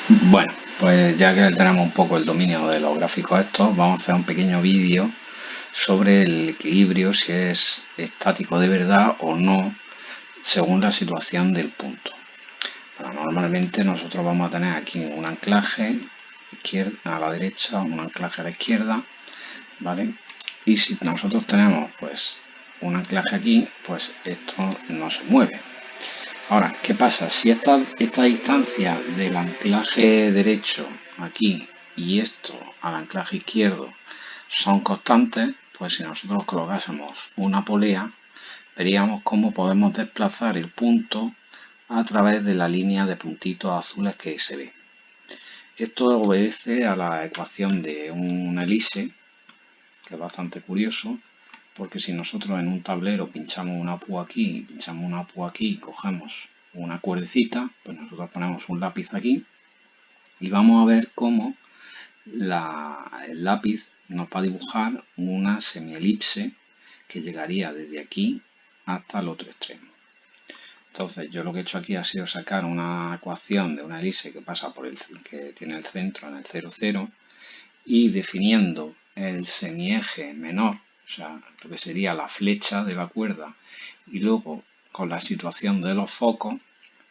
Bueno, pues ya que tenemos un poco el dominio de los gráficos estos, vamos a hacer un pequeño vídeo sobre el equilibrio, si es estático de verdad o no, según la situación del punto. Bueno, normalmente nosotros vamos a tener aquí un anclaje a la derecha, un anclaje a la izquierda, ¿vale? Y si nosotros tenemos pues un anclaje aquí, pues esto no se mueve. Ahora, ¿qué pasa? Si esta distancia del anclaje derecho aquí y esto al anclaje izquierdo son constantes, pues si nosotros colocásemos una polea, veríamos cómo podemos desplazar el punto a través de la línea de puntitos azules que se ve. Esto obedece a la ecuación de una elipse, que es bastante curioso, porque si nosotros en un tablero pinchamos una púa aquí, pinchamos una púa aquí y cogemos una cuerdecita, pues nosotros ponemos un lápiz aquí y vamos a ver cómo el lápiz nos va a dibujar una semielipse que llegaría desde aquí hasta el otro extremo. Entonces yo lo que he hecho aquí ha sido sacar una ecuación de una elipse que pasa por que tiene el centro en el 0, 0 y definiendo el semieje menor, o sea, lo que sería la flecha de la cuerda, y luego con la situación de los focos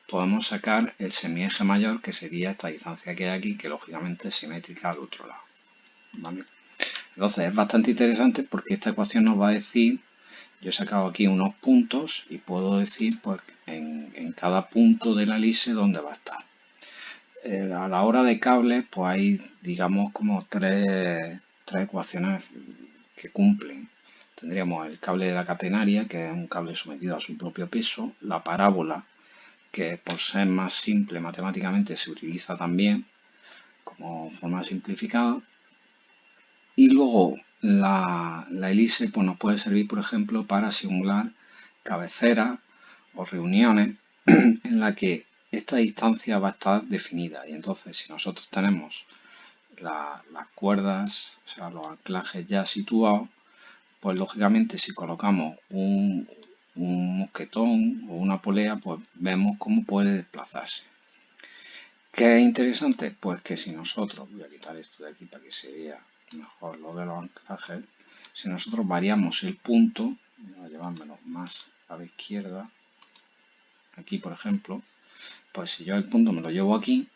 podemos sacar el semieje mayor, que sería esta distancia que hay aquí, que lógicamente es simétrica al otro lado, ¿vale? Entonces es bastante interesante porque esta ecuación nos va a decir, yo he sacado aquí unos puntos y puedo decir pues en cada punto de la elipse dónde va a estar. A la hora de cables, pues hay, digamos, como tres ecuaciones que cumplen. Tendríamos el cable de la catenaria, que es un cable sometido a su propio peso, la parábola, que por ser más simple matemáticamente se utiliza también como forma simplificada, y luego la elipse pues nos puede servir, por ejemplo, para simular cabeceras o reuniones en la que esta distancia va a estar definida. Y entonces, si nosotros tenemos las cuerdas, o sea, los anclajes ya situados, pues lógicamente si colocamos un mosquetón o una polea, pues vemos cómo puede desplazarse. ¿Qué es interesante? Pues que si nosotros, voy a quitar esto de aquí para que se vea mejor lo de los anclajes, si nosotros variamos el punto, voy a llevármelo más a la izquierda, aquí por ejemplo, pues si yo el punto me lo llevo aquí,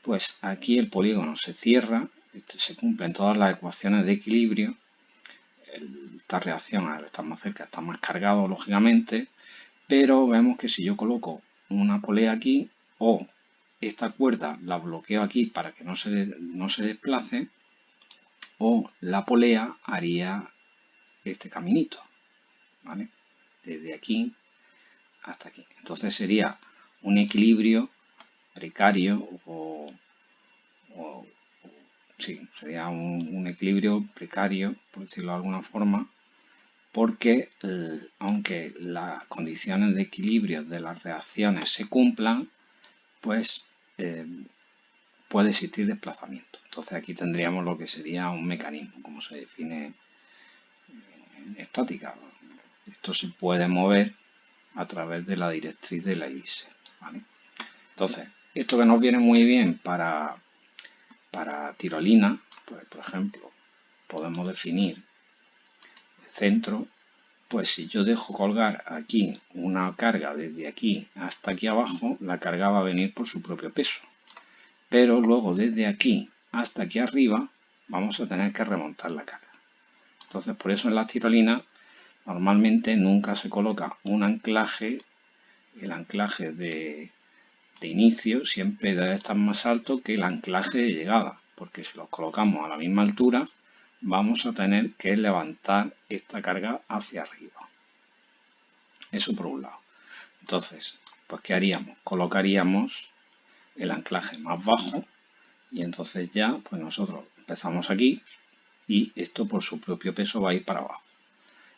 pues aquí el polígono se cierra, se cumplen todas las ecuaciones de equilibrio, esta reacción al estar más cerca está más cargado lógicamente, pero vemos que si yo coloco una polea aquí o esta cuerda la bloqueo aquí para que no se desplace, o la polea haría este caminito, ¿vale? Desde aquí hasta aquí. Entonces sería un equilibrio precario o sí, sería un equilibrio precario, por decirlo de alguna forma, porque aunque las condiciones de equilibrio de las reacciones se cumplan, pues puede existir desplazamiento. Entonces aquí tendríamos lo que sería un mecanismo, como se define en estática. Esto se puede mover a través de la directriz de la elipse, ¿vale? Entonces, esto que nos viene muy bien para tirolina, pues por ejemplo, podemos definir el centro. Pues si yo dejo colgar aquí una carga desde aquí hasta aquí abajo, la carga va a venir por su propio peso. Pero luego desde aquí hasta aquí arriba vamos a tener que remontar la carga. Entonces por eso en las tirolinas normalmente nunca se coloca un anclaje, el anclaje de inicio siempre debe estar más alto que el anclaje de llegada, porque si los colocamos a la misma altura vamos a tener que levantar esta carga hacia arriba. Eso por un lado. Entonces, pues ¿qué haríamos? Colocaríamos el anclaje más bajo y entonces ya pues nosotros empezamos aquí y esto por su propio peso va a ir para abajo.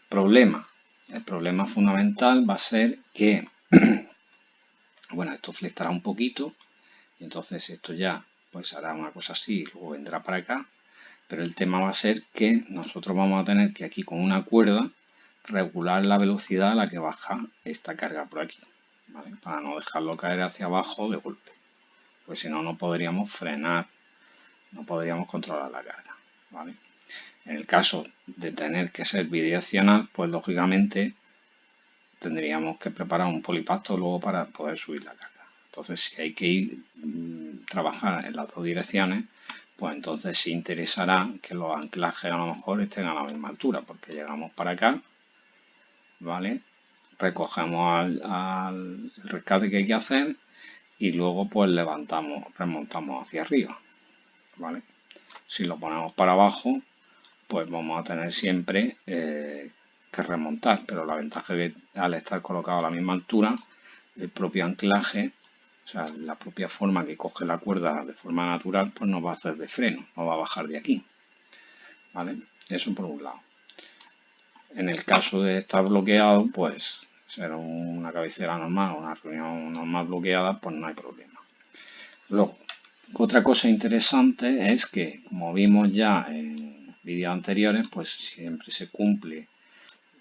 Problema. El problema fundamental va a ser que bueno, esto flectará un poquito y entonces esto ya pues hará una cosa así y luego vendrá para acá, pero el tema va a ser que nosotros vamos a tener que aquí con una cuerda regular la velocidad a la que baja esta carga por aquí, ¿vale? Para no dejarlo caer hacia abajo de golpe. pues si no, no podríamos frenar, no podríamos controlar la carga, ¿vale? En el caso de tener que ser bidireccional, pues lógicamente tendríamos que preparar un polipacto luego para poder subir la carga. Entonces, si hay que ir trabajar en las dos direcciones, pues entonces sí interesará que los anclajes a lo mejor estén a la misma altura, porque llegamos para acá, ¿vale? Recogemos al rescate que hay que hacer y luego pues remontamos hacia arriba, ¿vale? Si lo ponemos para abajo, pues vamos a tener siempre que remontar, pero la ventaja es que al estar colocado a la misma altura, el propio anclaje, o sea, la propia forma que coge la cuerda de forma natural, pues nos va a hacer de freno, no va a bajar de aquí, ¿vale? Eso por un lado. En el caso de estar bloqueado, pues ser una cabecera normal, una reunión normal bloqueada, pues no hay problema. Luego, otra cosa interesante es que, como vimos ya en vídeos anteriores, pues siempre se cumple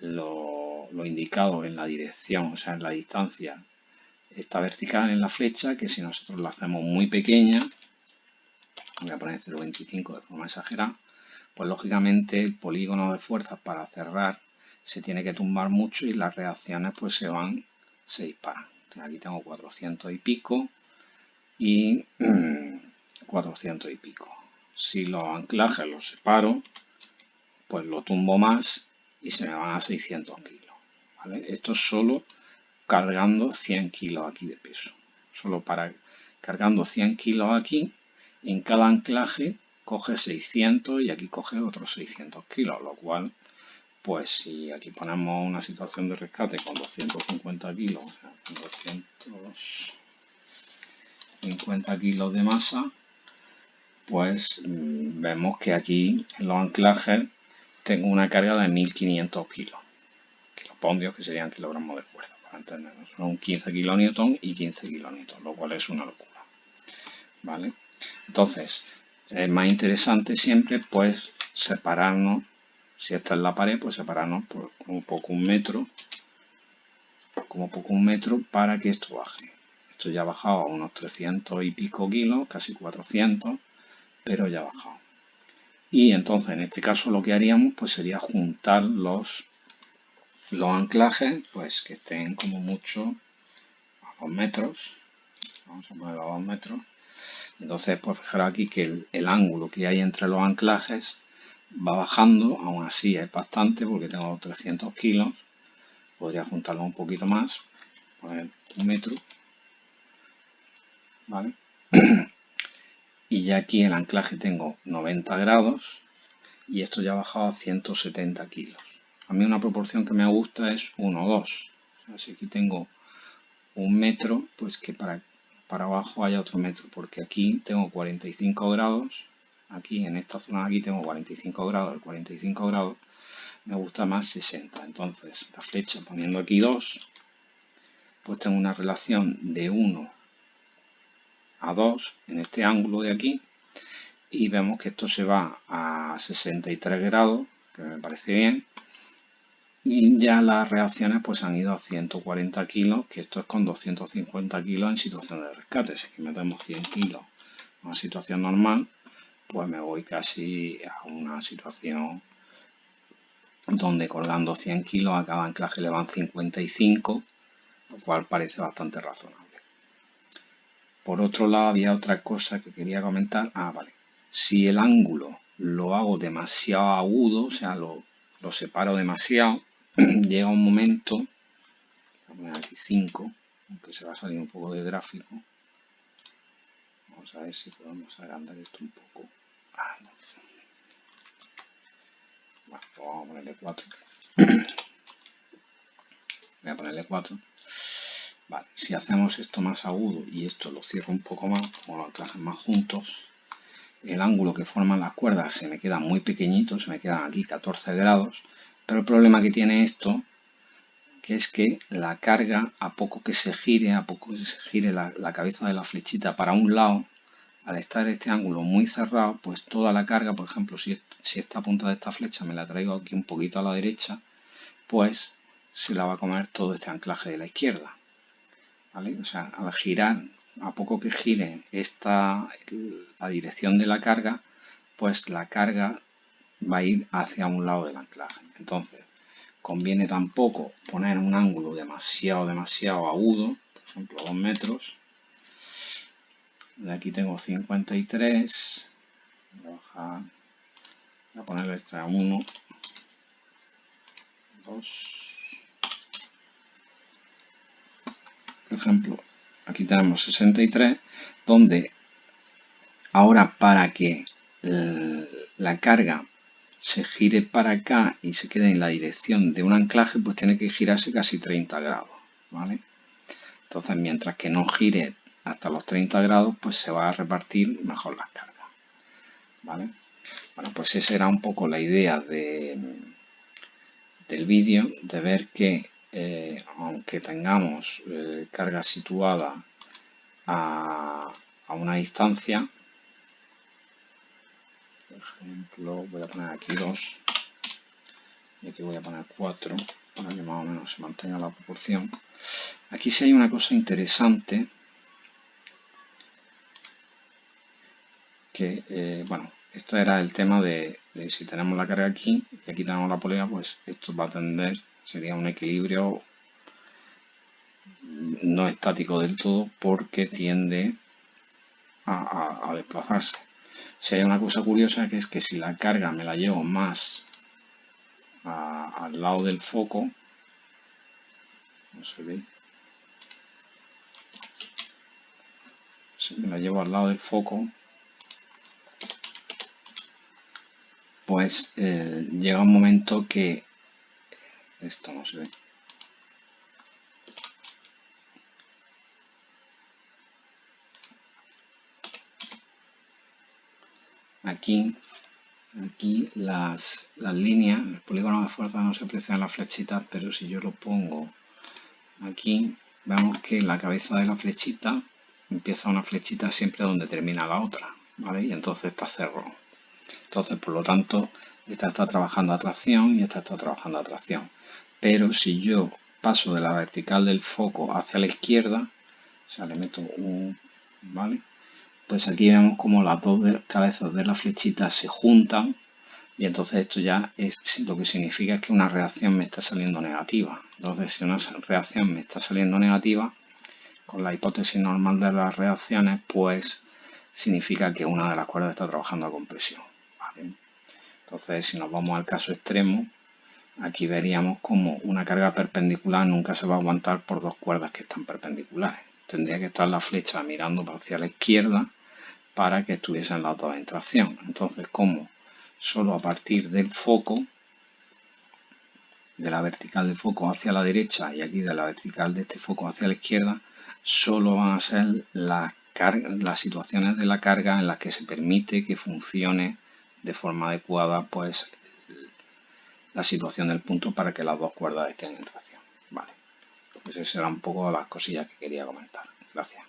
lo indicado en la dirección, o sea, en la distancia está vertical en la flecha, que si nosotros la hacemos muy pequeña, voy a poner 0,25 de forma exagerada, pues lógicamente el polígono de fuerzas para cerrar se tiene que tumbar mucho y las reacciones pues se disparan. Aquí tengo 400 y pico y 400 y pico. Si los anclajes los separo, pues lo tumbo más y se me van a 600 kilos. ¿Vale? Esto es solo cargando 100 kilos aquí de peso. Solo para cargando 100 kilos aquí, en cada anclaje coge 600 y aquí coge otros 600 kilos, lo cual, pues si aquí ponemos una situación de rescate con 250 kilos, o sea, 250 kilos de masa, pues vemos que aquí en los anclajes tengo una carga de 1500 kilos. Kilopondios, que serían kilogramos de fuerza, para entendernos. Son 15 kilonewton y 15 kilonewton, lo cual es una locura. ¿Vale? Entonces, es más interesante siempre, pues, separarnos. Si esta es la pared, pues separarnos por como poco un metro, para que esto baje. Esto ya ha bajado a unos 300 y pico kilos, casi 400, pero ya ha bajado. Y entonces, en este caso, lo que haríamos, pues, sería juntar los anclajes, pues que estén como mucho a 2 metros. Vamos a ponerlo a 2 metros. Entonces, pues fijaros aquí que el ángulo que hay entre los anclajes va bajando, aún así es bastante porque tengo 300 kilos. Podría juntarlo un poquito más, poner 1 metro, ¿vale? Y ya aquí el anclaje tengo 90 grados y esto ya ha bajado a 170 kilos. A mí una proporción que me gusta es 1,2. O sea, si aquí tengo 1 metro, pues que para abajo haya otro metro, porque aquí tengo 45 grados, aquí en esta zona de aquí tengo 45 grados, el 45 grados me gusta más 60, entonces la flecha poniendo aquí 2, pues tengo una relación de 1 a 2 en este ángulo de aquí, y vemos que esto se va a 63 grados, que me parece bien, y ya las reacciones pues han ido a 140 kilos, que esto es con 250 kilos en situación de rescate. Si aquí metemos 100 kilos en una situación normal, pues me voy casi a una situación donde colgando 100 kilos a cada anclaje le van 55, lo cual parece bastante razonable. Por otro lado, había otra cosa que quería comentar. Vale. Si el ángulo lo hago demasiado agudo, o sea, lo separo demasiado, llega un momento, voy a poner aquí 5, aunque se va a salir un poco de gráfico. Vamos a ver si podemos agrandar esto un poco. No. Bueno, pues vamos a ponerle 4. Voy a ponerle 4. Vale, si hacemos esto más agudo y esto lo cierro un poco más, como los anclajes más juntos, el ángulo que forman las cuerdas se me queda muy pequeñito, se me quedan aquí 14 grados, pero el problema que tiene esto, que es que la carga, a poco que se gire la cabeza de la flechita para un lado, al estar este ángulo muy cerrado, pues toda la carga, por ejemplo, si esta punta de esta flecha me la traigo aquí un poquito a la derecha, pues se la va a comer todo este anclaje de la izquierda, ¿vale? O sea, al girar a poco que gire la dirección de la carga, pues la carga va a ir hacia un lado del anclaje. Entonces, conviene tampoco poner un ángulo demasiado agudo, por ejemplo 2 metros. De aquí tengo 53, voy a bajar, voy a ponerle este a 1, 2, por ejemplo, aquí tenemos 63, donde ahora para que la carga se gire para acá y se quede en la dirección de un anclaje, pues tiene que girarse casi 30 grados, ¿vale? Entonces, mientras que no gire hasta los 30 grados, pues se va a repartir mejor las cargas, ¿vale? Bueno, pues esa era un poco la idea del vídeo, de ver que aunque tengamos carga situada a una distancia, por ejemplo, voy a poner aquí 2 y aquí voy a poner 4 para que más o menos se mantenga la proporción. Aquí sí hay una cosa interesante que, bueno, esto era el tema de si tenemos la carga aquí y aquí tenemos la polea, pues esto va a tender, sería un equilibrio no estático del todo porque tiende a desplazarse. Si hay una cosa curiosa que es que si la carga me la llevo más al lado del foco, no se ve, si me la llevo al lado del foco, pues llega un momento que esto no se ve. Aquí las líneas, el polígono de fuerza no se aprecia en las flechitas, pero si yo lo pongo aquí, vemos que la cabeza de la flechita empieza una flechita siempre donde termina la otra, ¿vale? Y entonces está cerrado. Entonces, por lo tanto, esta está trabajando a tracción y esta está trabajando a tracción. Pero si yo paso de la vertical del foco hacia la izquierda, o sea, le meto un, ¿vale? Pues aquí vemos como las dos cabezas de la flechita se juntan y entonces esto ya es lo que significa que una reacción me está saliendo negativa. Entonces, si una reacción me está saliendo negativa, con la hipótesis normal de las reacciones, pues significa que una de las cuerdas está trabajando a compresión, ¿vale? Entonces, si nos vamos al caso extremo, aquí veríamos como una carga perpendicular nunca se va a aguantar por dos cuerdas que están perpendiculares. Tendría que estar la flecha mirando hacia la izquierda para que estuviesen las dos en tracción. Entonces, como solo a partir del foco, de la vertical del foco hacia la derecha y aquí de la vertical de este foco hacia la izquierda, solo van a ser las situaciones de la carga en las que se permite que funcione de forma adecuada pues la situación del punto para que las dos cuerdas estén en tracción. Vale, pues esas eran un poco las cosillas que quería comentar. Gracias.